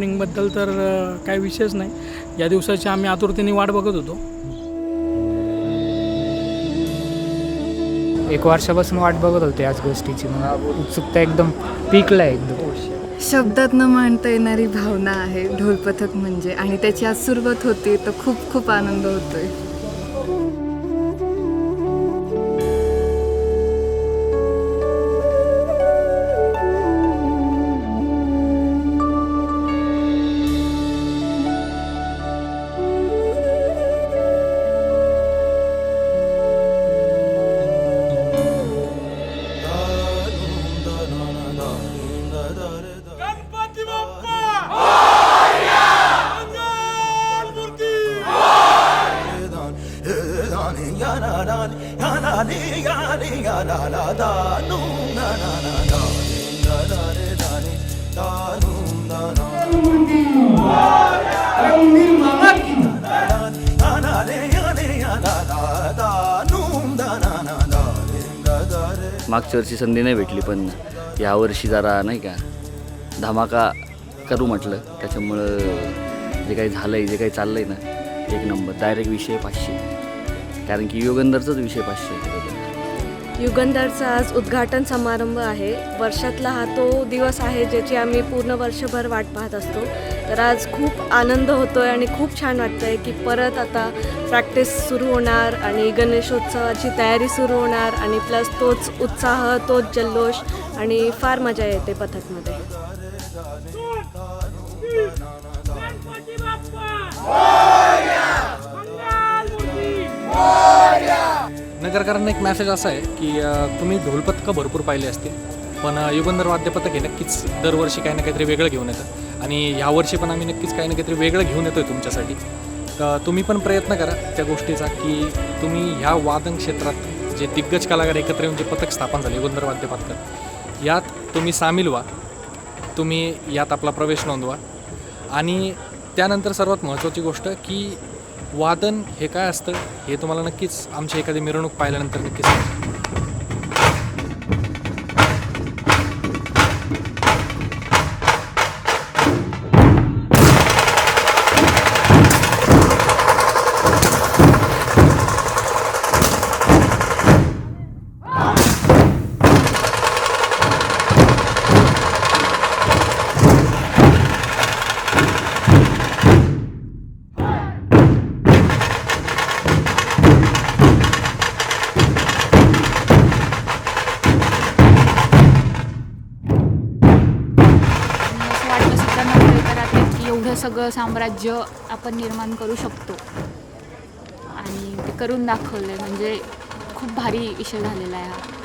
ओपनिंगबद्दल तर काही विषयच नाही. या दिवसाची आम्ही आतुरतेने वाट बघत होतो. 1 वर्षापासून वाट बघत होते याच गोष्टीची. उत्सुकता एकदम पीकला आहे एकदम. शब्दात न मांडता येणारी भावना आहे ढोलपथक म्हणजे, आणि त्याची आज सुरुवात होती तर खूप खूप आनंद होतोय. मागच्या वर्षी संधी नाही भेटली, पण यावर्षी जरा नाही का धमाका करू म्हटलं. त्याच्यामुळं जे काही झालं आहे, जे काही चाललं आहे ना, 1 नंबर. डायरेक्ट विषय 500, कारण की युगंधरचाच विषय 500. युगंधरचा आज उद्घाटन समारंभ आहे. वर्षातला हा तो दिवस आहे ज्याची आम्ही पूर्ण वर्षभर वाट पाहत असतो. तर आज खूप आनंद होतो आहे आणि खूप छान वाटतं आहे की परत आता प्रॅक्टिस सुरू होणार आणि गणेशोत्सवाची तयारी सुरू होणार, आणि प्लस तोच उत्साह, तोच जल्लोष, आणि फार मजा येते पथकमध्ये. नगरकरांना एक मॅसेज असा आहे की तुम्ही ढोलपथकं भरपूर पाहिले असतील, पण युगंधर वाद्यपथक हे नक्कीच दरवर्षी काही ना काहीतरी वेगळं घेऊन येतं, आणि यावर्षी पण आम्ही नक्कीच काही ना काहीतरी वेगळं घेऊन येतो आहे तुमच्यासाठी. तर तुम्ही पण प्रयत्न करा त्या गोष्टीचा की तुम्ही ह्या वादन क्षेत्रात जे दिग्गज कलाकार एकत्र येऊन जे पथक स्थापन झाले युगंधर वाद्यपथक, यात तुम्ही सामील व्हा, तुम्ही यात आपला प्रवेश नोंदवा. आणि त्यानंतर सर्वात महत्त्वाची गोष्ट की वादन हे काय असतं हे तुम्हाला नक्कीच आमची एखादी मिरवणूक पाहिल्यानंतर नक्कीच समजेल. सगळं साम्राज्य आपण निर्माण करू शकतो, आणि ते करून दाखवलं आहे. म्हणजे खूप भारी विषय झालेला आहे हा.